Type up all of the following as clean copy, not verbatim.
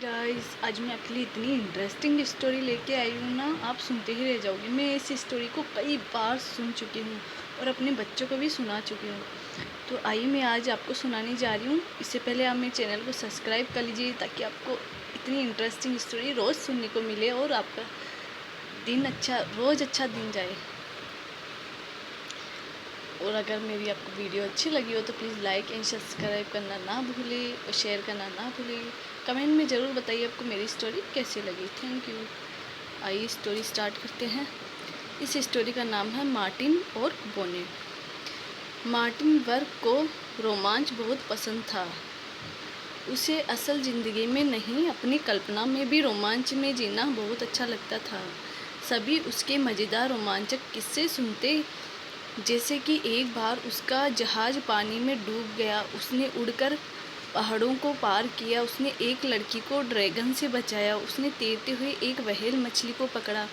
Guys, आज मैं आपके लिए इतनी इंटरेस्टिंग स्टोरी लेके आई हूँ ना, आप सुनते ही रह जाओगे। मैं इस स्टोरी को कई बार सुन चुकी हूँ और अपने बच्चों को भी सुना चुकी हूँ। तो आइए मैं आज आपको सुनाने जा रही हूँ। इससे पहले आप मेरे चैनल को सब्सक्राइब कर लीजिए ताकि आपको इतनी इंटरेस्टिंग स्टोरी रोज़ सुनने को मिले और आपका रोज़ अच्छा दिन जाए। और अगर मेरी आपको वीडियो अच्छी लगी हो तो प्लीज़ लाइक एंड सब्सक्राइब करना ना भूलें और शेयर करना ना भूलें। कमेंट में ज़रूर बताइए आपको मेरी स्टोरी कैसी लगी। Thank you. आइए स्टोरी स्टार्ट करते हैं। इस स्टोरी का नाम है मार्टिन और बोने। मार्टिन वर्क को रोमांच बहुत पसंद था। उसे असल ज़िंदगी में नहीं, अपनी कल्पना में भी रोमांच में जीना बहुत अच्छा लगता था। सभी उसके मज़ेदार रोमांचक किस्से सुनते, जैसे कि एक बार उसका जहाज़ पानी में डूब गया, उसने उड़कर पहाड़ों को पार किया, उसने एक लड़की को ड्रैगन से बचाया, उसने तैरते हुए एक व्हेल मछली को पकड़ा,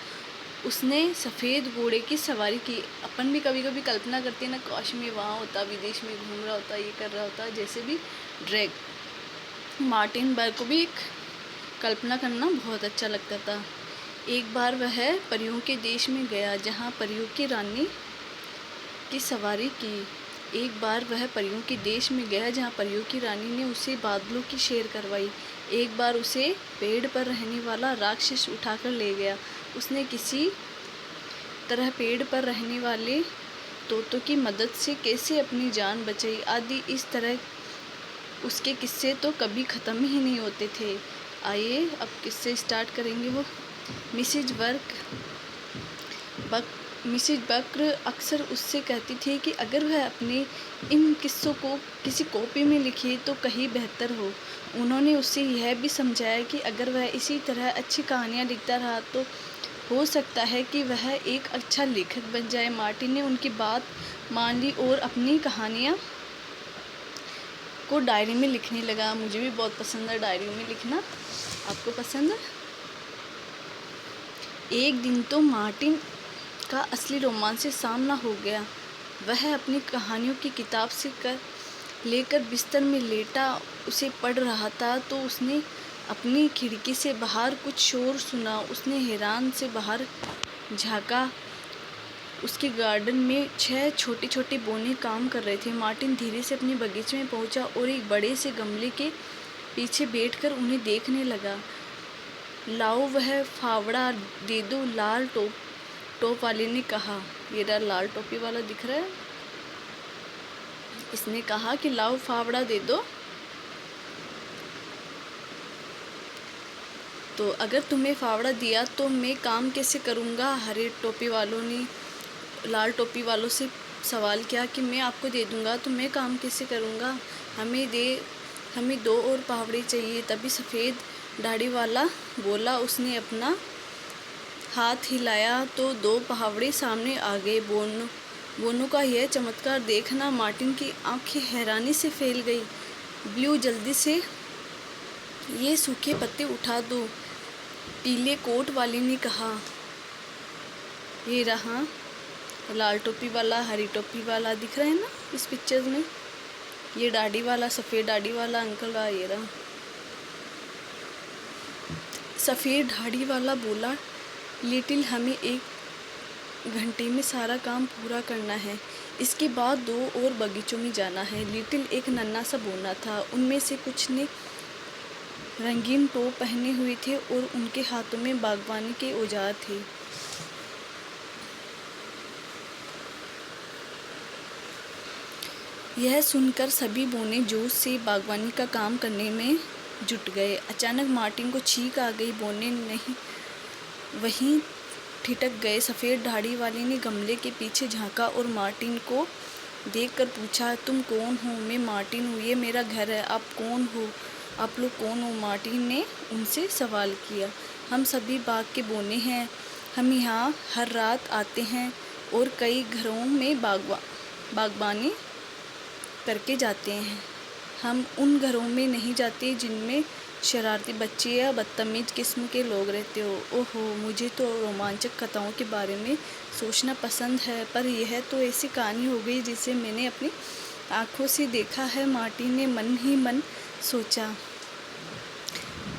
उसने सफ़ेद घोड़े की सवारी की। अपन भी कभी कभी कल्पना करते हैं ना, काश में वहाँ होता, विदेश में घूम रहा होता, ये कर रहा होता। जैसे भी मार्टिन बर्ग को भी एक कल्पना करना बहुत अच्छा लगता था। एक बार वह परियों के देश में गया जहाँ परियों की रानी की सवारी की। एक बार वह परियों के देश में गया जहाँ परियों की रानी ने उसे बादलों की सैर करवाई। एक बार उसे पेड़ पर रहने वाला राक्षस उठाकर ले गया। उसने किसी तरह पेड़ पर रहने वाले तोतों की मदद से कैसे अपनी जान बचाई, आदि इस तरह उसके किस्से तो कभी ख़त्म ही नहीं होते थे। आइए अब किस्से स्टार्ट करेंगे। वो मिसिज बक्र अक्सर उससे कहती थी कि अगर वह अपने इन किस्सों को किसी कॉपी में लिखे तो कहीं बेहतर हो। उन्होंने उसे यह भी समझाया कि अगर वह इसी तरह अच्छी कहानियाँ लिखता रहा तो हो सकता है कि वह एक अच्छा लेखक बन जाए। मार्टिन ने उनकी बात मान ली और अपनी कहानियाँ को डायरी में लिखने लगा। मुझे भी बहुत पसंद है डायरी में लिखना। आपको पसंद है? एक दिन तो मार्टिन का असली रोमांच से सामना हो गया। वह अपनी कहानियों की किताब से लेकर बिस्तर में लेटा उसे पढ़ रहा था तो उसने अपनी खिड़की से बाहर कुछ शोर सुना। उसने हैरान से बाहर झाँका। उसके गार्डन में 6 छोटे छोटे बोने काम कर रहे थे। मार्टिन धीरे से अपने बगीचे में पहुंचा और एक बड़े से गमले के पीछे बैठकर उन्हें देखने लगा। लाओ वह फावड़ा दे दो, लाल टोप वाले ने कहा। ये रहा लाल टोपी वाला दिख रहा है। इसने कहा कि लाओ फावड़ा दे दो। तो अगर तुम्हें फावड़ा दिया तो मैं काम कैसे करूँगा? हरे टोपी वालों ने लाल टोपी वालों से सवाल किया कि मैं आपको दे दूँगा तो मैं काम कैसे करूँगा? हमें 2 और फावड़े चाहिए। तभी सफ़ेद दाढ़ी वाला बोला। उसने अपना हाथ हिलाया तो 2 फावड़े सामने आ गए। बोनों का यह चमत्कार देखना मार्टिन की आंखें हैरानी से फैल गई। ब्लू, जल्दी से ये सूखे पत्ते उठा दो, पीले कोट वाले ने कहा। ये रहा लाल टोपी वाला, हरी टोपी वाला दिख रहा है ना इस पिक्चर में। ये दाढ़ी वाला, सफ़ेद दाढ़ी वाला अंकल रहा। ये रहा। सफ़ेद दाढ़ी वाला बोला, लिटिल, हमें 1 घंटे में सारा काम पूरा करना है। इसके बाद 2 और बगीचों में जाना है। लिटिल एक नन्हा सा बोना था। उनमें से कुछ ने रंगीन टोप पहने हुए थे और उनके हाथों में बागवानी के औजार थे। यह सुनकर सभी बोने जोश से बागवानी का काम करने में जुट गए। अचानक मार्टिन को छींक आ गई। बोने नहीं वहीं ठिठक गए। सफ़ेद दाढ़ी वाले ने गमले के पीछे झांका और मार्टिन को देखकर पूछा, तुम कौन हो? मैं मार्टिन हूँ, ये मेरा घर है। आप लोग कौन हो? मार्टिन ने उनसे सवाल किया। हम सभी बाग के बोने हैं। हम यहाँ हर रात आते हैं और कई घरों में बागबानी करके जाते हैं। हम उन घरों में नहीं जाते जिनमें शरारती बच्चे या बदतमीज़ किस्म के लोग रहते हो। ओहो, मुझे तो रोमांचक कथाओं के बारे में सोचना पसंद है, पर यह तो ऐसी कहानी हो गई जिसे मैंने अपनी आँखों से देखा है। मार्टिन ने मन ही मन सोचा।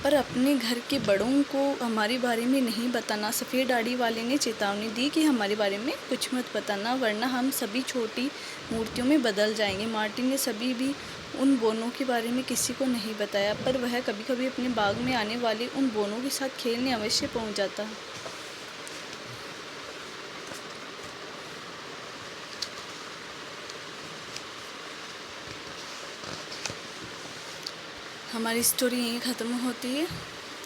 पर अपने घर के बड़ों को हमारे बारे में नहीं बताना। सफ़ेद दाढ़ी वाले ने चेतावनी दी कि हमारे बारे में कुछ मत बताना, वरना हम सभी छोटी मूर्तियों में बदल जाएंगे। मार्टिन ने सभी भी उन बोनों के बारे में किसी को नहीं बताया, पर वह कभी कभी अपने बाग में आने वाले उन बोनों के साथ खेलने अवश्य पहुंच जाता। हमारी स्टोरी यहीं ख़त्म होती है।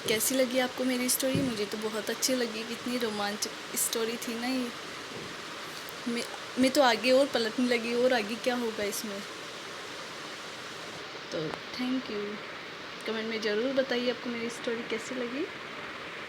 कैसी लगी आपको मेरी स्टोरी? मुझे तो बहुत अच्छी लगी। कितनी रोमांचक स्टोरी थी ना ये। मैं तो आगे और पलटने लगी, और आगे क्या होगा इसमें। तो थैंक यू। कमेंट में ज़रूर बताइए आपको मेरी स्टोरी कैसी लगी।